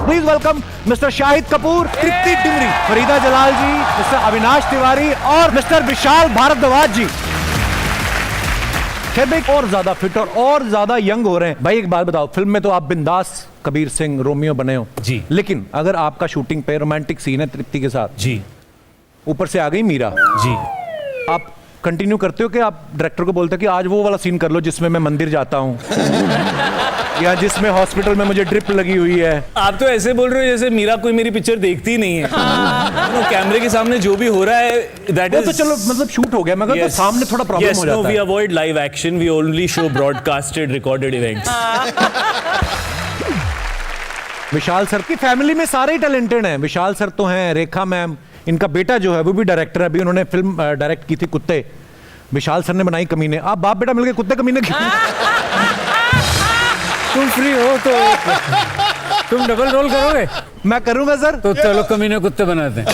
Please welcome mister Shahid Kapoor, Tripti Dimri, Farida Jalal ji, mister Avinash Tiwari और mister Vishal Bhardwaj जी। खैर भाई और ज्यादा फिट और ज्यादा यंग हो रहे हैं। भाई एक बात बताओ, फिल्म में तो आप बिंदास कबीर सिंह रोमियो बने हो जी, लेकिन अगर आपका शूटिंग पे रोमांटिक सीन है तृप्ति के साथ जी, ऊपर से आ गई मीरा जी, आप कंटिन्यू करते हो कि आप डायरेक्टर को बोलते हो कि आज वो वाला सीन कर लो जिसमें मैं मंदिर जाता हूँ या जिसमें हॉस्पिटल में मुझे ड्रिप लगी हुई है? आप तो ऐसे बोल रहे हो जैसे मीरा कोई मेरी पिक्चर देखती ही नहीं है। तो कैमरे के सामने जो भी हो रहा है दैट इज तो चलो मतलब शूट हो गया मगर तो सामने थोड़ा प्रॉब्लम हो जाता है। We avoid live action, we only show broadcasted recorded events. Vishal sir की फैमिली में सारे ही टैलेंटेड हैं। विशाल सर तो हैं, रेखा मैम, इनका बेटा जो है वो भी डायरेक्टर है, अभी उन्होंने फिल्म डायरेक्ट की थी कुत्ते, विशाल सर ने बनाई कमीने। आप बाप बेटा मिलके कुत्ते कमीने की तुम फ्री हो तो तुम डबल रोल करोगे? मैं करूंगा सर। तो चलो कमीने कुत्ते बनाते हैं।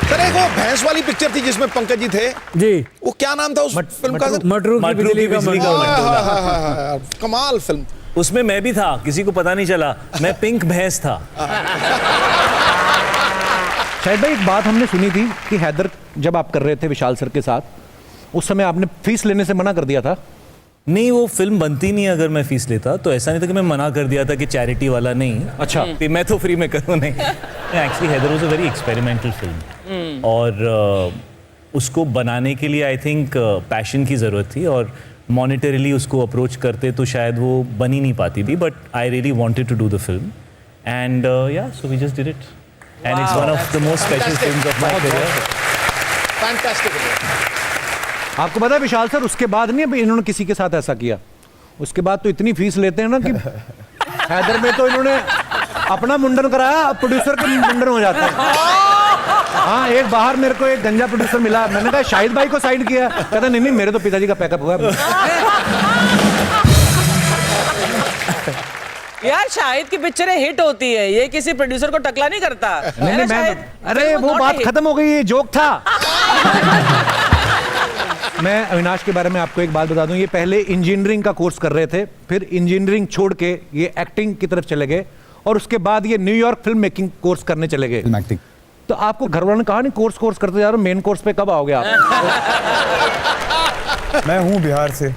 सर एक वो भैंस वाली पिक्चर थी जिसमें पंकज जी थे जी, वो क्या नाम था उस फिल्म का? मटरू की बिजली का हाँ, कमाल फिल्म। उसमें मैं भी था, किसी को पता नहीं चला, मैं पिंक भैंस था। शायद भाई एक बात हमने सुनी थी कि हैदर जब आप कर रहे थे विशाल सर के साथ, उस समय आपने फीस लेने से मना कर दिया था। नहीं, वो फिल्म बनती नहीं अगर मैं फीस लेता, तो ऐसा नहीं था कि मैं मना कर दिया था कि चैरिटी वाला नहीं। अच्छा, मैं तो फ्री में करूँ नहीं। Actually Haider was a very experimental film और उसको बनाने के लिए आई थिंक पैशन की ज़रूरत थी और मॉनिटरीली उसको अप्रोच करते तो शायद वो बन ही नहीं पाती थी, but I really wanted to do the film and yeah so we just did it and it's one of the most special films of my career. Fantastic. आपको पता है विशाल सर उसके बाद नहीं अभी इन्होंने किसी के साथ ऐसा किया, उसके बाद तो इतनी फीस लेते हैं ना कि हैदर में तो इन्होंने अपना मुंडन कराया, अब प्रोड्यूसर का मुंडन हो जाता है। हाँ, एक बाहर मेरे को एक गंजा प्रोड्यूसर मिला, मैंने कहा शाहिद भाई को साइन किया, कहता नहीं मेरे तो पिताजी का पैकअप हुआ। यार शाहिद की पिक्चरें हिट होती है, ये किसी प्रोड्यूसर को टकला नहीं करता। नहीं, मैं अरे वो बात खत्म हो गई, ये जोक था। मैं अविनाश के बारे में आपको एक बात बता दूं, ये पहले इंजीनियरिंग का कोर्स कर रहे थे, फिर इंजीनियरिंग छोड़ के ये एक्टिंग की तरफ चले गए और उसके बाद ये न्यूयॉर्क फिल्म मेकिंग कोर्स करने चले गए। एक्टिंग तो आपको घर वालों ने कहा नहीं कोर्स करते जा रहे हो, मेन कोर्स पे कब आओगे आप? मैं हूँ बिहार से,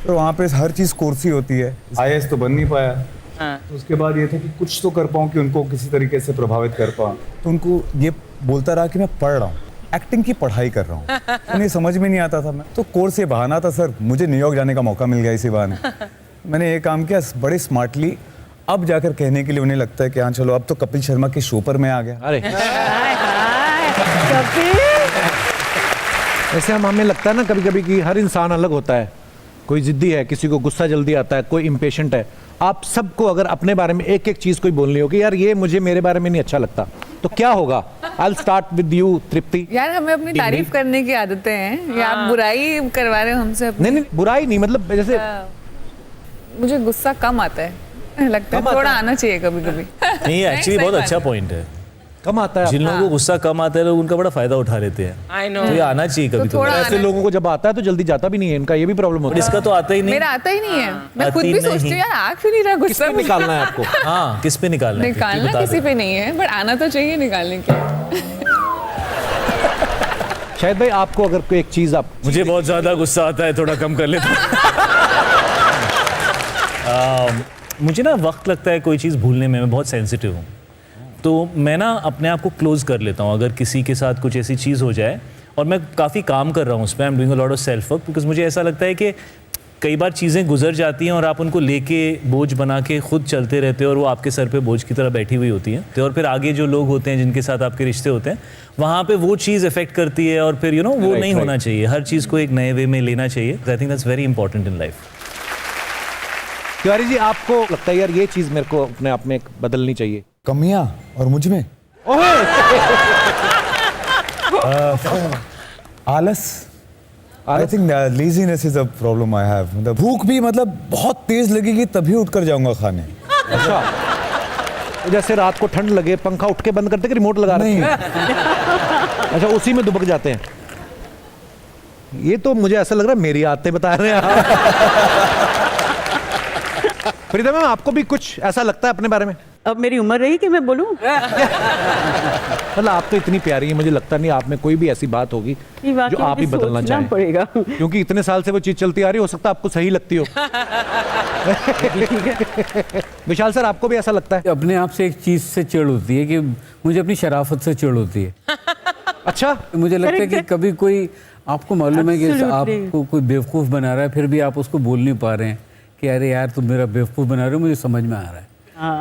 तो वहाँ पे हर चीज़ कोर्स ही होती है। IAS तो बन नहीं पाया, तो उसके बाद ये था कि कुछ तो कर पाऊँ कि उनको किसी तरीके से प्रभावित कर पाऊँ। तो उनको ये बोलता रहा कि मैं पढ़ रहा हूँ, एक्टिंग की पढ़ाई कर रहा हूँ। उन्हें समझ में नहीं आता था। मैं तो कोर्स ये बहाना था सर, मुझे न्यूयॉर्क जाने का मौका मिल गया इसी बहाने। मैंने ये काम किया बड़े स्मार्टली, अब जाकर कहने के लिए उन्हें लगता है कि हाँ चलो अब तो कपिल शर्मा के शो पर मैं आ गया। अरे ऐसे हमें लगता है ना कभी कभी कि हर इंसान अलग होता है, कोई जिद्दी है, किसी को गुस्सा जल्दी आता है, कोई इम्पेशेंट है। आप सबको अगर अपने बारे में एक एक चीज कोई बोलनी हो कि यार ये मुझे मेरे बारे में नहीं अच्छा लगता, तो क्या होगा? I'll start with you, तृप्ति। यार हमें अपनी तारीफ करने की आदतें हैं, या आप बुराई करवा रहे हो हमसे? नहीं बुराई नहीं, मतलब जैसे मुझे गुस्सा कम आता है, लगता है थोड़ा आना चाहिए कभी कभी। नहीं, एक्चुअली बहुत अच्छा पॉइंट है। कम आता है। जिन लोगों को गुस्सा कम आता है लोग उनका बड़ा फायदा उठा लेते हैं। I know। तो ये आना चाहिए कभी तो थोड़ा कभी। ऐसे लोगों को जब आता है तो जल्दी जाता भी नहीं है, इनका ये भी प्रॉब्लम होता है। इसका तो आता ही नहीं। मेरा आता ही नहीं है, मैं खुद आती भी सोचती हूँ नहीं। यार आ क्यों नहीं रहा किस गुस्सा। पे निकालना है आपको? हाँ, किस पे निकालना है? निकालना बता किसी दे। पे नहीं है, बट आना तो चाहिए निकालने के। शायद भाई आपको अगर कोई एक चीज आप मुझे बहुत ज्यादा गुस्सा आता है, थोड़ा कम कर लेता हूँ। मुझे ना वक्त लगता है कोई चीज़ भूलने में, मैं बहुत सेंसिटिव हूँ, तो मैं ना अपने आप को क्लोज कर लेता हूँ अगर किसी के साथ कुछ ऐसी चीज़ हो जाए। और मैं काफ़ी काम कर रहा हूँ उस पर, I am doing a lot of self work, because मुझे ऐसा लगता है कि कई बार चीज़ें गुजर जाती हैं और आप उनको लेके बोझ बना के खुद चलते रहते हो और वो आपके सर पे बोझ की तरह बैठी हुई होती हैं। और फिर आगे जो लोग होते हैं जिनके साथ आपके रिश्ते होते हैं, वहाँ पे वो चीज़ इफेक्ट करती है और फिर वो नहीं होना चाहिए। हर चीज़ को एक नए वे में लेना चाहिए। I think that's very important in life. Tiwari ji, आपको लगता है यार ये चीज मेरे को अपने आप में बदलनी चाहिए? कमियां और मुझ में आलस। I think laziness is a problem I have. मतलब भूख भी मतलब बहुत तेज लगेगी तभी उठकर जाऊंगा खाने। अच्छा, जैसे रात को ठंड लगे पंखा उठ के बंद करते कि रिमोट लगा नहीं। अच्छा, उसी में दुबक जाते हैं। ये तो मुझे ऐसा लग रहा है मेरी आदतें बता रहे हैं आप। फरीदा मैम, आपको भी कुछ ऐसा लगता है अपने बारे में? अब मेरी उम्र रही कि मैं बोलूं? मतलब आप तो इतनी प्यारी है, मुझे लगता नहीं आप में कोई भी ऐसी बात होगी जो आप ही बदलना चाहें। पड़ेगा क्योंकि इतने साल से वो चीज चलती आ रही, हो सकता है आपको सही लगती हो। विशाल सर, आपको भी ऐसा लगता है? अपने आप से एक चीज से चिढ़ होती है कि मुझे अपनी शराफत से चिढ़ होती है। अच्छा, मुझे लगता है कि कभी कोई आपको मालूम है कि Absolutely. आपको कोई बेवकूफ़ बना रहा है, फिर भी आप उसको बोल नहीं पा रहे हैं कि अरे यार तुम मेरा बेवकूफ़ बना रहे हो, मुझे समझ में आ रहा है।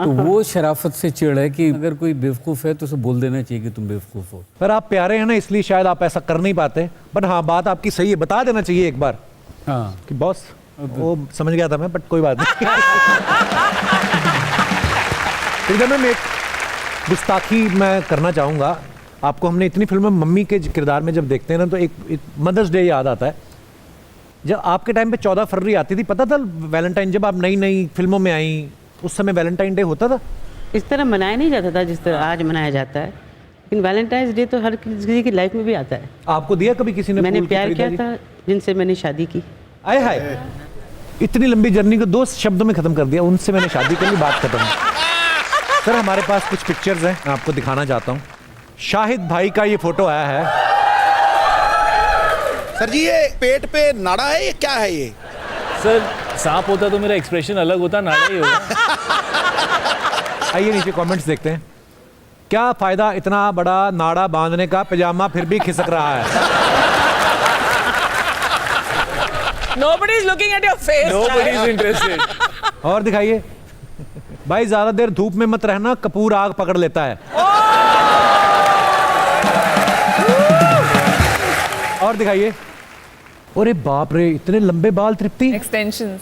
तो वो शराफत से चिढ़ है कि अगर कोई बेवकूफ़ है तो उसे बोल देना चाहिए कि तुम बेवकूफ़ हो। पर आप प्यारे हैं ना, इसलिए शायद आप ऐसा कर नहीं पाते। बट हाँ, बात आपकी सही है, बता देना चाहिए एक बार हाँ, कि बॉस, वो समझ गया था मैं, बट कोई बात नहीं। फरीदा मैम, एक गुस्ताखी मैं करना चाहूँगा आपको। हमने इतनी फिल्मों में मम्मी के किरदार में जब देखते हैं ना, तो एक मदर्स डे याद आता है। जब आपके टाइम पे 14 फरवरी आती थी, पता था वैलेंटाइन, जब आप नई नई फिल्मों में आई उस समय वैलेंटाइन डे होता था? इस तरह मनाया नहीं जाता था जिस तरह आज मनाया जाता है, लेकिन वैलेंटाइंस डे तो हर किसी की लाइफ में भी आता है। आपको दिया कभी किसी ने? मैंने फूल की प्यार किया खरीदारी? था जिनसे मैंने शादी की। आए हाय, इतनी लंबी जर्नी को 2 शब्दों में खत्म कर दिया, उनसे मैंने शादी कर ली, बात खत्म। सर, हमारे पास कुछ पिक्चर्स हैं, मैं आपको दिखाना चाहता हूँ। शाहिद भाई का ये फोटो आया है। सर जी, ये पेट पे नाड़ा है, ये क्या है ये? सर, सांप होता तो मेरा एक्सप्रेशन अलग होता, नाड़ा ही होगा। आइए नीचे कमेंट्स देखते हैं। क्या फायदा इतना बड़ा नाड़ा बांधने का, पजामा फिर भी खिसक रहा है। Nobody is looking at your face. Nobody is interested. और दिखाइए भाई, ज्यादा देर धूप में मत रहना, कपूर आग पकड़ लेता है। और दिखाइए। अरे बाप रे, इतने लंबे बाल तृप्ति। Extensions.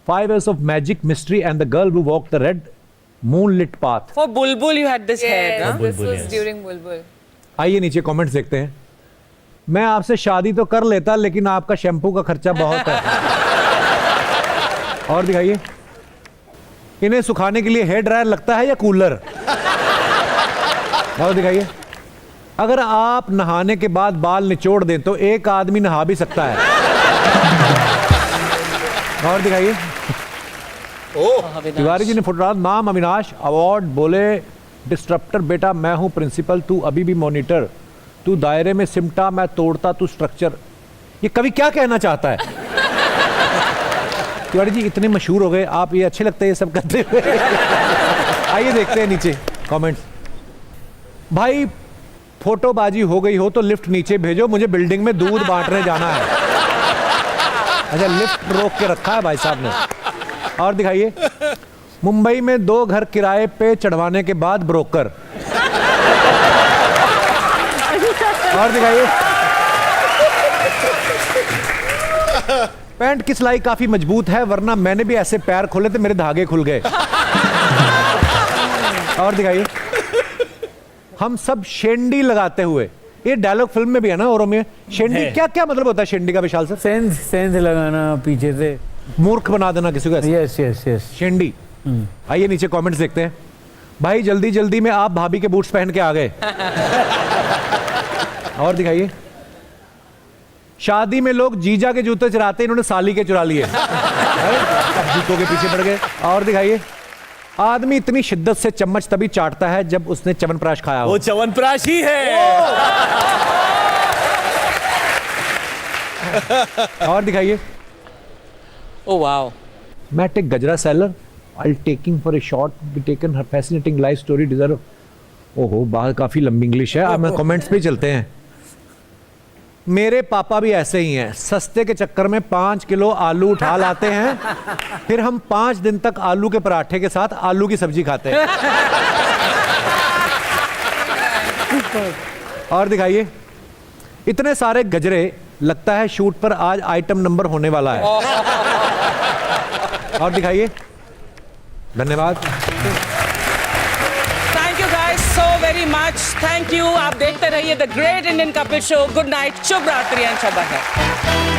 5 years of magic, mystery and the girl who walked the red moonlit path. For Bulbul, you had this hair, Yes, huh? this was during Bulbul. आइए नीचे कमेंट्स देखते हैं। मैं आपसे शादी तो कर लेता, लेकिन आपका शैम्पू का खर्चा बहुत है। और दिखाइए। इन्हें सुखाने के लिए हेयर ड्रायर लगता है या कूलर? और दिखाइए। अगर आप नहाने के बाद बाल निचोड़ दें तो एक आदमी नहा भी सकता है। और दिखाइए। तिवारी जी ने फोटो डाला, नाम अविनाश, अवार्ड, बोले डिस्ट्रप्टर बेटा मैं हूं प्रिंसिपल, तू अभी भी मॉनिटर, तू दायरे में सिमटा मैं तोड़ता तू स्ट्रक्चर। ये कवि क्या कहना चाहता है? तिवारी जी इतने मशहूर हो गए आप, ये अच्छे लगते हैं ये सब करते हुए। आइए देखते हैं नीचे कमेंट्स। भाई फोटोबाजी हो गई हो तो लिफ्ट नीचे भेजो, मुझे बिल्डिंग में दूध बांटने जाना है। अच्छा, लिफ्ट रोक के रखा है भाई साहब ने। और दिखाइए। मुंबई में 2 घर किराए पे चढ़वाने के बाद ब्रोकर। और दिखाइए। पैंट की सिलाई काफी मजबूत है, वरना मैंने भी ऐसे पैर खोले थे मेरे धागे खुल गए। और दिखाइए। हम सब शेंडी लगाते हुए, ये डायलॉग फिल्म में भी है ना, औरों में। शेंडी क्या क्या मतलब होता है शेंडी का, विशाल सर? सेंध लगाना पीछे से, मूर्ख बना देना किसी को ऐसे। Yes yes yes. शेंडी। आइए नीचे कमेंट्स देखते हैं। भाई जल्दी जल्दी में आप भाभी के बूट्स पहन के आ गए। और दिखाइए। शादी में लोग जीजा के जूते चुराते, इन्होंने साली के चुरा लिए। अब जूतों के पीछे पड़ गए। और दिखाइए। आदमी इतनी शिद्दत से चम्मच तभी चाटता है जब उसने च्यवनप्राश खाया हो। वो च्यवनप्राश ही है। और दिखाइए। Oh wow. Matt a Gajra seller. I'll taking for a shot. Be taken her fascinating life story deserve. ओहो, बाहर काफी लंबी इंग्लिश है। अब मैं कमेंट्स पे चलते हैं। मेरे पापा भी ऐसे ही हैं, सस्ते के चक्कर में 5 किलो आलू उठा लाते हैं, फिर हम 5 दिन तक आलू के पराठे के साथ आलू की सब्जी खाते हैं। और दिखाइए। इतने सारे गजरे, लगता है शूट पर आज आइटम नंबर होने वाला है। और दिखाइए। धन्यवाद। Thank you guys so very much. Thank you. आप देखते रहिए the great Indian Kapil show. Good night, शुभ रात्रि एंड शब बखैर।